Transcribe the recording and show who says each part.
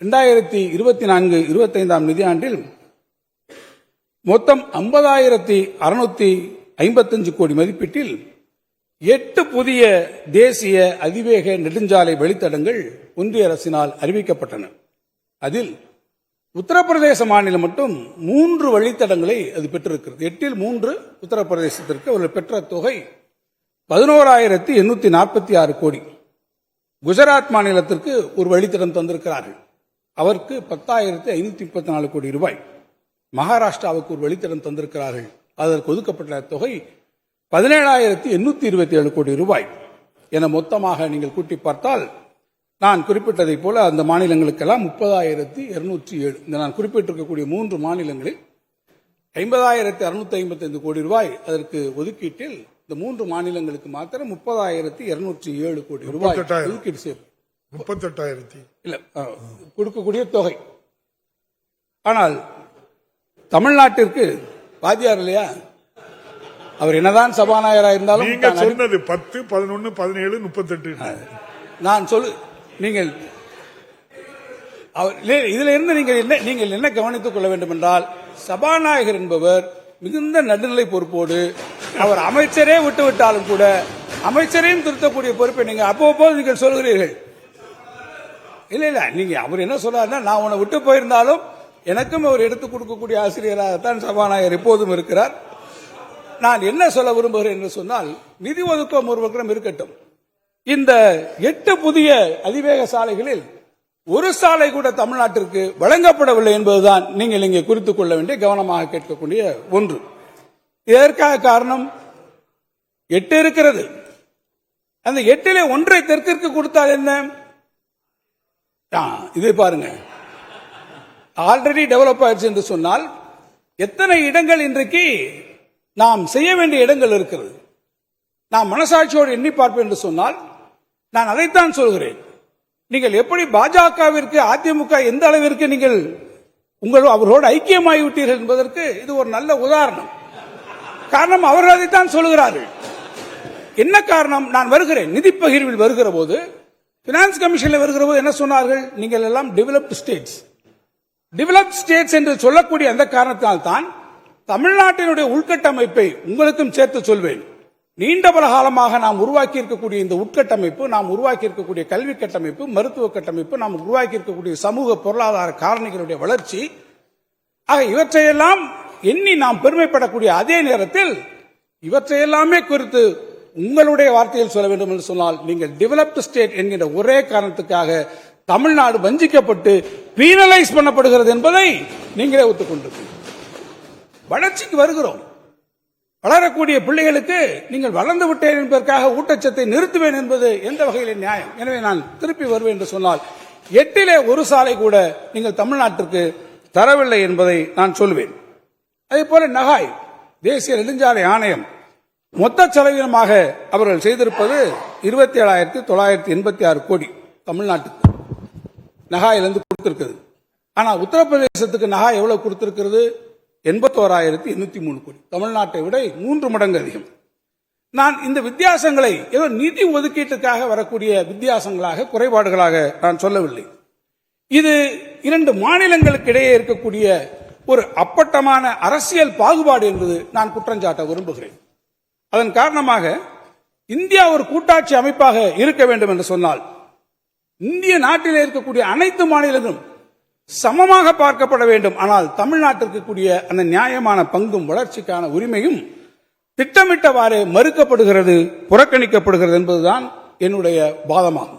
Speaker 1: 2024-25 நிதியாண்டில் மொத்தம் 50,655 கோடி மதிப்பீட்டில் 8 புதிய தேசிய அதிவேக நெடுஞ்சாலை வழித்தடங்கள் ஒன்றிய அரசினால் அறிவிக்கப்பட்டன. அதில் உத்தரப்பிரதேச மாநிலம் மட்டும் 3 வழித்தடங்களை அது பெற்றிருக்கிறது. 8இல் 3 உத்தரப்பிரதேசத்திற்கு அவர்கள் பெற்ற தொகை 11,846 கோடி. குஜராத் மாநிலத்திற்கு ஒரு வழித்தடம் தந்திருக்கிறார்கள், அவருக்கு 10,534 கோடி ரூபாய். மகாராஷ்டிராவுக்கு ஒரு வழித்தடம் தந்திருக்கிறார்கள், அதற்கு ஒதுக்கப்பட்ட தொகை 17,827 கோடி ரூபாய் என மொத்தமாக நீங்கள் கூட்டி பார்த்தால் நான் குறிப்பிட்டதைப் போல அந்த மாநிலங்களுக்கெல்லாம் 30,207. இந்த நான் குறிப்பிட்டிருக்கக்கூடிய 3 மாநிலங்களில் 50,655 கோடி ரூபாய் அதற்கு ஒதுக்கீட்டில் இந்த 3 மாநிலங்களுக்கு மாத்திரம் 30,207 கோடி ரூபாய் ஒதுக்கீடு செய்யும்.
Speaker 2: 38,000
Speaker 1: இல்ல கொடுக்கக்கூடிய தொகை. ஆனால் தமிழ்நாட்டிற்கு வாத்தியார் இல்லையா, அவர் என்னதான் சபாநாயகராக இருந்தாலும்
Speaker 2: சொன்னது 10, 11, 17, 38.
Speaker 1: நான் சொல்லு நீங்கள் இதுல இருந்து நீங்கள் என்ன கவனித்துக் கொள்ள வேண்டும் என்றால், சபாநாயகர் என்பவர் மிகுந்த நடுநிலை பொறுப்போடு அவர் அமைச்சரே விட்டுவிட்டாலும் கூட அமைச்சரையும் திருத்தக்கூடிய பொறுப்பை நீங்க அப்போது நீங்கள் சொல்கிறீர்கள். இல்ல நீங்க அவர் என்ன சொல்றாருன்னா, நான் உன்னை விட்டு போயிருந்தாலும் எனக்கும் அவர் எடுத்துக் கொடுக்கக்கூடிய ஆசிரியராகத்தான் சபாநாயகர் எப்போதும் இருக்கிறார். நான் என்ன சொல்ல விரும்புகிறேன் என்று சொன்னால், நிதி ஒதுக்கம் ஒரு பக்கம் இருக்கட்டும், இந்த 8 புதிய அதிவேக சாலைகளில் ஒரு சாலை கூட தமிழ்நாட்டிற்கு வழங்கப்படவில்லை என்பதுதான் நீங்கள் இங்கே குறித்துக் கொள்ள வேண்டிய கவனமாக கேட்கக்கூடிய ஒன்று. இதற்காக காரணம் 8 இருக்கிறது, அந்த 8லே ஒன்றை தெற்கிற்கு கொடுத்தால் என்ன, இதை பாருங்க, ஆல்ரெடி டெவலப் ஆயிடுச்சு என்று சொன்னால் எத்தனை இடங்கள் இன்றைக்கு நாம் செய்ய வேண்டிய இடங்கள் இருக்கிறது. நாம் மனசாட்சியோடு எண்ணி பார்ப்போம் என்று சொன்னால் நான் அதைத்தான் சொல்கிறேன். நீங்கள் எப்படி பாஜகவிற்கு அதிமுக எந்த அளவிற்கு நீங்கள் அவர்களோடு ஐக்கியமாகிவிட்டீர்கள் என்பதற்கு இது ஒரு நல்ல உதாரணம். காரணம் அவர்கள் அதைத்தான் சொல்கிறார்கள். என்ன காரணம், நான் வருகிறேன் நிதி பகிர்வில் வருகிற போது, பினான்ஸ் கமிஷனில் வருகிற போது என்ன சொன்னார்கள், நீங்கள் எல்லாம் டெவலப்டு ஸ்டேட்ஸ் என்று சொல்லக்கூடிய அந்த காரணத்தால் தான் தமிழ்நாட்டினுடைய உள்கட்டமைப்பை உங்களுக்கும் சேர்த்து சொல்வேன். நீண்ட பல காலமாக நாம் உருவாக்கி இருக்கக்கூடிய இந்த உட்கட்டமைப்பு, நாம் உருவாக்கி இருக்கக்கூடிய கல்வி கட்டமைப்பு, மருத்துவ கட்டமைப்பு, நாம் உருவாக்கி இருக்கக்கூடிய சமூக பொருளாதார காரணிகளுடைய வளர்ச்சி, ஆக இவற்றையெல்லாம் எண்ணி நாம் பெருமைப்படக்கூடிய அதே நேரத்தில் இவற்றையெல்லாமே குறித்து உங்களுடைய வார்த்தையில் சொல்ல வேண்டும் என்று சொன்னால், நீங்கள் டெவலப்டு ஸ்டேட் என்கிற ஒரே காரணத்துக்காக தமிழ்நாடு வஞ்சிக்கப்பட்டு பீனலைஸ் பண்ணப்படுகிறது என்பதை நீங்களே ஒத்துக்கொண்டிருக்கிறீர்கள். வளர்ச்சிக்கு வருகிறோம், வளரக்கூடிய பிள்ளைகளுக்கு நீங்கள் வளர்ந்து விட்டேன் என்பதற்காக ஊட்டச்சத்தை நிறுத்துவேன் என்பது எந்த வகையில் நியாயம்? எனவே நான் திருப்பி வருவேன் என்று சொன்னால் 8லே ஒரு சாலை கூட நீங்கள் தமிழ்நாட்டிற்கு தரவில்லை என்பதை நான் சொல்வேன். அதே போல நகாய் தேசிய நெடுஞ்சாலை ஆணையம் மொத்த செலவினமாக அவர்கள் செய்திருப்பது 27,986 கோடி தமிழ்நாட்டுக்கு நகாயிலிருந்து கொடுத்திருக்கிறது. ஆனால் உத்தரப்பிரதேசத்துக்கு நகாய் எவ்வளவு கொடுத்திருக்கிறது, 81,803 கோடி, தமிழ்நாட்டை விட 3 மடங்கு அதிகம். நான் இந்த வித்தியாசங்களை ஏதோ நிதி ஒதுக்கீட்டுக்காக வரக்கூடிய வித்தியாசங்களாக, குறைபாடுகளாக நான் சொல்லவில்லை. இது 2 மாநிலங்களுக்கு இடையே இருக்கக்கூடிய ஒரு அப்பட்டமான அரசியல் பாகுபாடு என்பது நான் குற்றஞ்சாட்ட விரும்புகிறேன். அதன் காரணமாக இந்தியா ஒரு கூட்டாட்சி அமைப்பாக இருக்க வேண்டும் என்று சொன்னால் இந்திய நாட்டில் இருக்கக்கூடிய அனைத்து மாநிலங்களும் சமமாக பார்க்கப்பட வேண்டும். ஆனால் தமிழ்நாட்டிற்கு கூடிய அந்த நியாயமான பங்கும் வளர்ச்சிக்கான உரிமையும் திட்டமிட்டவாறு மறுக்கப்படுகிறது, புறக்கணிக்கப்படுகிறது என்பதுதான் என்னுடைய வாதமாகும்.